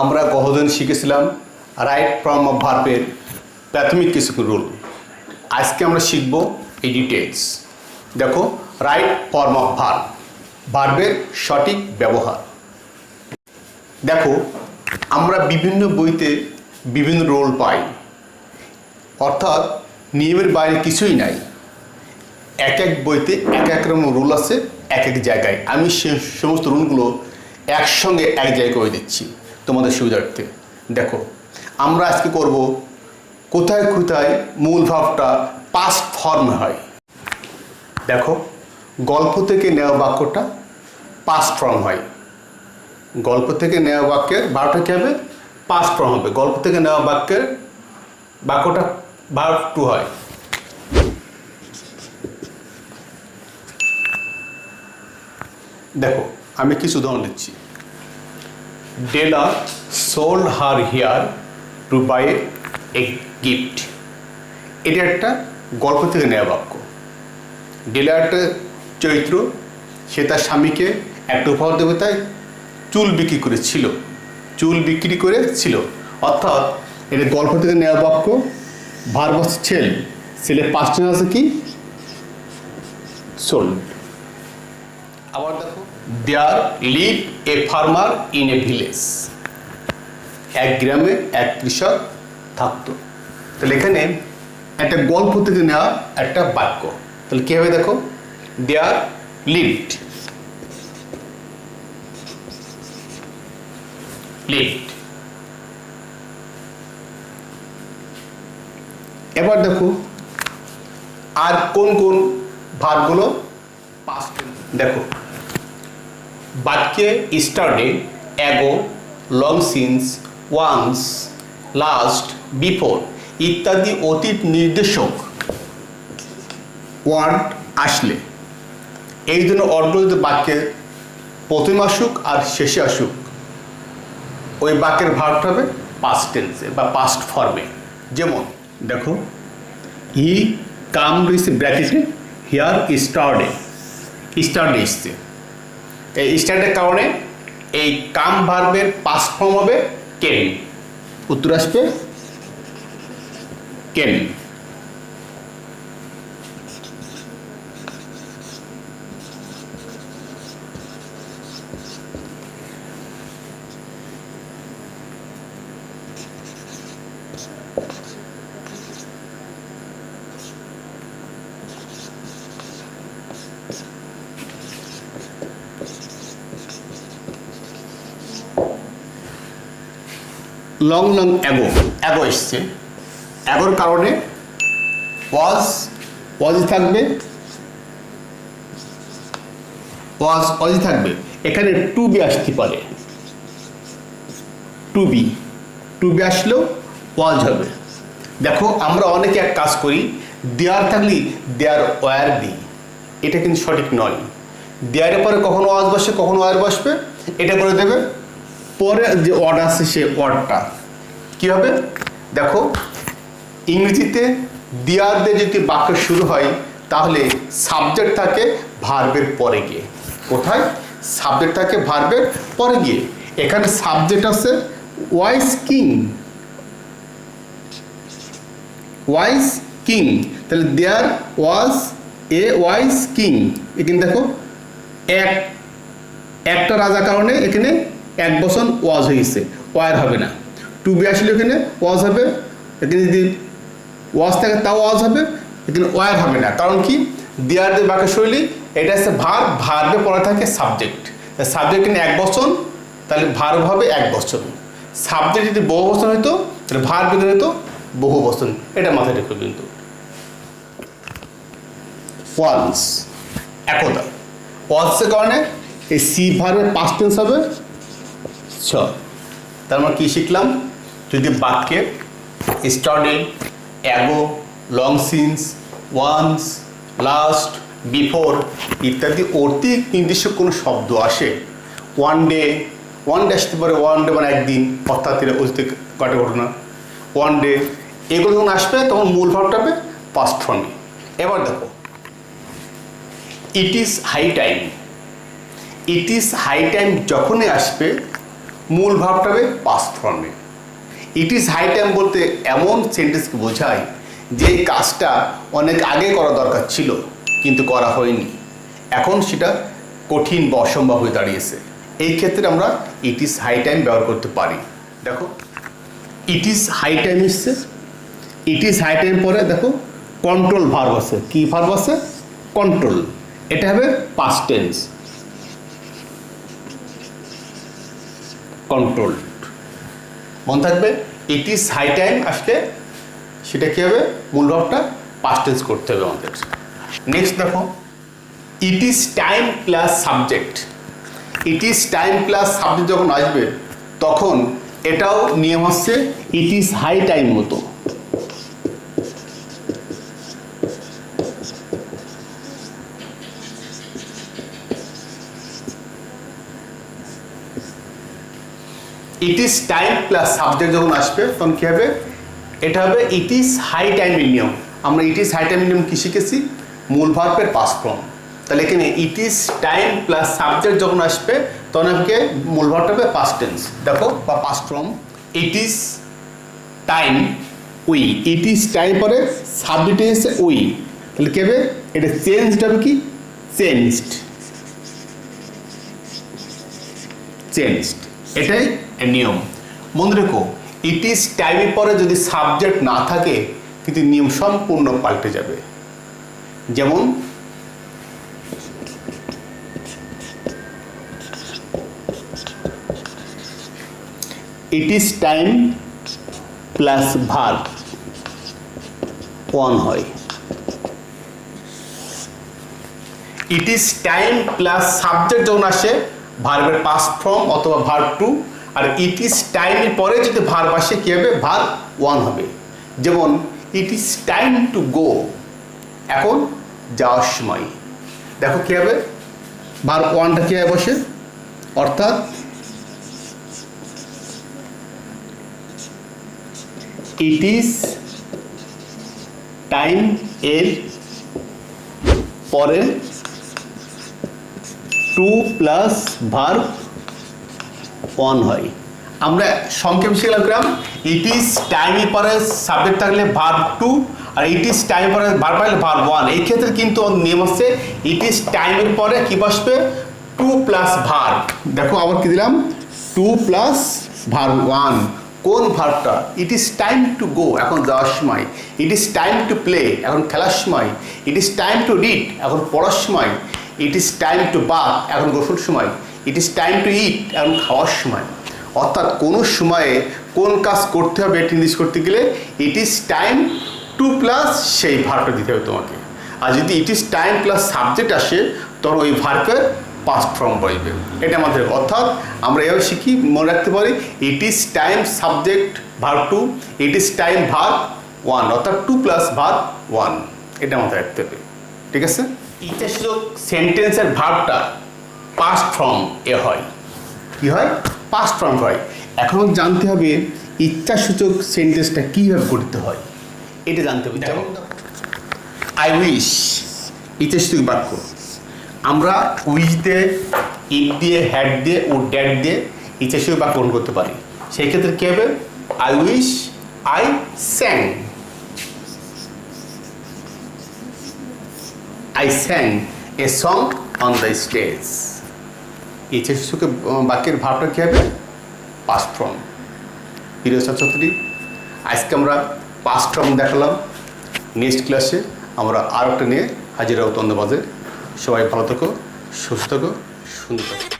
আমরা গতদিন শিখেছিলাম রাইট ফর্ম অফ ভার্বের প্রাথমিক কিছু রুল। আজকে আমরা শিখব এই ডিটেলস। দেখো, রাইট ফর্ম অফ ভার্ব, ভার্বের সঠিক ব্যবহার। দেখো, আমরা বিভিন্ন বইতে বিভিন্ন রোল পাই, অর্থাৎ নিয়মের বাইরে কিছুই নাই। এক এক বইতে এক এক রকম রুল আছে এক এক জায়গায়। আমি সে সমস্ত রুলগুলো একসঙ্গে এক জায়গায় করে দিচ্ছি তোমাদের সুবিধার্থে। দেখো, আমরা আজকে করব কোথায় কোথায় মূল ভাবটা পাস্ট ফর্মে হয়। দেখো, গল্প থেকে নেওয়া বাক্যটা পাস্ট ফর্ম হয়। গল্প থেকে নেওয়া বাক্যের ভার্বটা কী হবে? পাস্ট ফর্ম হবে। গল্প থেকে নেওয়া বাক্যটা ভার্ব টু হয়। দেখো, আমি কিছু উদাহরণ দিচ্ছি। Della sold her hair to buy a gift. এটা একটা গল্প থেকে নেওয়া বাক্য। ডেলা একটা চরিত্র, সে তার স্বামীকে একটা উপহার দেবে, তাই চুল বিক্রি করেছিল। অর্থাৎ এটা গল্প থেকে নেওয়া বাক্য। ভার্ব হচ্ছে সেল, সেলের পাস্ট টেন্স আছে কি? সোল্ড। আবার দেখো, there live a farmer in a village. এক গ্রামে এক কৃষক থাকতো। তাহলে এখানে একটা গল্প থেকে নেওয়া একটা বাক্য। তাহলে কী হবে? দেখো, দেয়ার লিভড। এবার দেখো আর কোন কোন ভার্বগুলো পাস্ট টেন্স। দেখো, বাক্যে yesterday, ago, long since, once, last, before ইত্যাদি অতীত নির্দেশক ওয়ার্ড আসলে, এই জন্য অর্ডগুলো যদি বাক্যের প্রথমে আসুক আর শেষে আসুক, ওই বাক্যের ভার্বটা হবে পাস্ট টেন্সে বা পাস্ট ফর্মে। যেমন দেখো, হি কাম উইথ ব্র্যাকেটে হিয়ার স্টারডে এসছে। এই স্টার্টের কারণে এই কাম ভার্বের পাস্ট ফর্ম হবে কেন। উত্তর আসবে কেন। লং অ্যাগো এসছে। অ্যাগোর কারণে ওয়াজই থাকবে। এখানে টু বি আসতে পারে। টু বি আসলেও ওয়াজ হবে। দেখো, আমরা অনেকে এক কাজ করি, দেয়ার থাকলেই দেয়ার ওয়ার দিই। এটা কিন্তু সঠিক নয়। দেয়ারের পরে কখনো ওয়াজ বসে, কখনো ওয়ার বসবে, এটা করে দেবে। পরে যে ওয়ার্ড আছে সে ওয়ার্ডটা কী হবে? দেখো, ইংরেজিতে দেয়ার দিয়ে যদি বাক্য শুরু হয় তাহলে সাবজেক্ট থাকে ভার্বের পরে গিয়ে। কোথায়? সাবজেক্ট থাকে ভার্বের পরে গিয়ে। এখানে সাবজেক্ট আছে ওয়াইজ কিং। তাহলে দেয়ার ওয়াজ এ ওয়াইজ কিং। এখানে দেখো, একটা রাজার কারণে এখানে এক বছর ওয়াজ হয়েছে, ওয়ার হবে না। টু বি আসলে এখানে ওয়াজ হবে। এখানে যদি ওয়াজ থাকে তাও ওয়াজ হবে, এখানে ওয়ার হবে না। কারণ কি? দেয়ার যে বাক্য শৈলী, এটা হচ্ছে ভার্বে পরে থাকে সাবজেক্ট। সাবজেক্ট এখানে এক বছর, তাহলে ভার্ব হবে এক বছর। সাবজেক্ট যদি বহু বছর হইতো তাহলে ভার্ব এখানে হতো বহু বছর। এটা মাথায় রেখো কিন্তু। ওয়ান্স, একদা। ওয়ান্সের কারণে এই সি ভার্বের পাস্ট টেন্স হবে ছ। তার মানে কী শিখলাম? যদি বাক্যে স্টার্টে, ago, long since, once, last, before ইত্যাদি অতীত নির্দিষ্ট কোনো শব্দ আসে, ওয়ান ডে আসতে পারে। ওয়ান ডে মানে একদিন, অর্থাৎ অতীত ঘটনা। ওয়ান ডে এগুলো যখন আসবে তখন মূল ভাবটা হবে পাস্ট ফর্মে। এবার দেখো, ইট ইজ হাই টাইম। যখনই আসবে মূল ভার্বটা হবে পাস্ট ফর্মে। ইট ইজ হাই টাইম বলতে এমন সেন্টেন্সকে বোঝায় যে কাজটা অনেক আগে করা দরকার ছিল কিন্তু করা হয়নি, এখন সেটা কঠিন বা অসম্ভব হয়ে দাঁড়িয়েছে। এই ক্ষেত্রে আমরা ইট ইজ হাই টাইম ব্যবহার করতে পারি। দেখো ইট ইজ হাই টাইম এসছে, ইট ইজ হাই টাইম পরে দেখো কন্ট্রোল ভার্ব আছে। কি ভার্ব আছে? কন্ট্রোল। এটা হবে পাস্ট টেন্স, কন্ট্রোল। মনে থাকবে ইট ইজ হাই টাইম আসলে সেটা কী হবে? মূল ভার্বটা পাস্ট টেন্স করতে হবে আমাদের। নেক্সট দেখো ইট is time plus subject. It is time plus subject যখন আসবে তখন এটাও নিয়ম হচ্ছে ইট ইজ হাই টাইম মতো। ইট ইজ টাইম প্লাস সাবজেক্ট যখন আসবে তখন কী হবে? এটা হবে ইট ইজ হাই টাইমের নিয়ম। আমরা ইট ইজ হাই টাইমের নিয়ম কী শিখেছি? মূল ভার্বের পাস্ট ফর্ম। তাহলে এখানে ইট ইজ টাইম প্লাস সাবজেক্ট যখন আসবে তখন আমাকে মূল ভার্বটা হবে পাস্ট টেন্স। দেখো বা past form it is time we. It is time পরে সাবজেক্ট এসে উই, তাহলে কী হবে? এটা চেঞ্জড হবে কি? Changed, changed. এটাই নিয়ম। মনে রেখো ইট ইজ টাইমের পরে যদি সাবজেক্ট না থাকে কিন্তু নিয়ম সম্পূর্ণ পাল্টে যাবে। যেমন it is time plus verb one হয়। It is time plus subject যখন আসে ভার্বের পাস্ট ফর্ম অথবা ভার্ব টু, আর ইট ইজ টাইমের পরে যদি ভার্ব আসে কী হবে? ভার্ব ওয়ান হবে। যেমন it is time to go, এখন যাওয়ার সময়। দেখো কী হবে? ভার্ব ওয়ানটা কী হবে বসে? অর্থাৎ ইট ইজ টাইম এর পরে টু প্লাস ভার্ব ওয়ান হয়। আমরা সংক্ষেপ শিখলাম ইট ইজ টাইমের পরে সাবজেক্ট থাকলে ভার্ব টু, আর ইট ইজ টাইম পরে ভার্ব থাকলে ভার্ব ওয়ান। এই ক্ষেত্রে কিন্তু নিয়ম হচ্ছে ইট ইজ টাইমের পরে কি বসবে? To plus verb. দেখো আবার কি দিলাম? To plus verb one. কোন ভার্বটা? It is time to go, এখন যাওয়ার সময়। It is time to play, এখন খেলার সময়। It is time to read, এখন পড়ার সময়। It is time to bath, এখন গোসল সময়। It is time to eat, এখন খাওয়ার সময়। অর্থাৎ কোনো সময়ে কোন কাজ করতে হবে এটি নির্দেশ করতে গেলে ইট ইজ টাইম টু প্লাস সেই ভার্বটা দিতে হবে তোমাকে। আর যদি ইট ইজ টাইম প্লাস সাবজেক্ট আসে তখন ওই ভার্বের পাস্ট ফর্ম বসবে। এটা আমাদের। অর্থাৎ আমরা এভাবে শিখি, মনে রাখতে পারি it is time subject verb two, it is time verb one, অর্থাৎ টু প্লাস ভার্ব ওয়ান। এটা মাথায় রাখতে হবে। ঠিক আছে? ইচ্ছাসূচক সেন্টেন্সের ভার্বটা পাস্ট ফর্ম এ হয়। কি হয়? পাস্ট ফর্ম হয়। এখন জানতে হবে ইচ্ছাসূচক সেন্টেন্সটা কীভাবে করতে হয়, এটা জানতে হবে। যেমন আই উইশ ইচ্ছাসূচক বাক্য। আমরা উইশ দিয়ে, ইট দিয়ে, হ্যাড দিয়ে ও ড্যাড দিয়ে ইচ্ছাসূচক বাক্য গ্রহণ করতে পারি। সেই ক্ষেত্রে কী হবে? I wish I স্যাং, I sang a song on the stage. ইচ্ছাসূচক বাক্যের ভাবটা কী হবে? Past form. প্রিয় ছাত্রছাত্রী, আজকে আমরা পাস্ট ফর্ম দেখালাম। নেক্সট ক্লাসে আমরা আর একটা নিয়ে হাজির হব তোমাদের মাঝে। সবাই ভালো থাকো, সুস্থ থাকো, সুন্দর থাকো।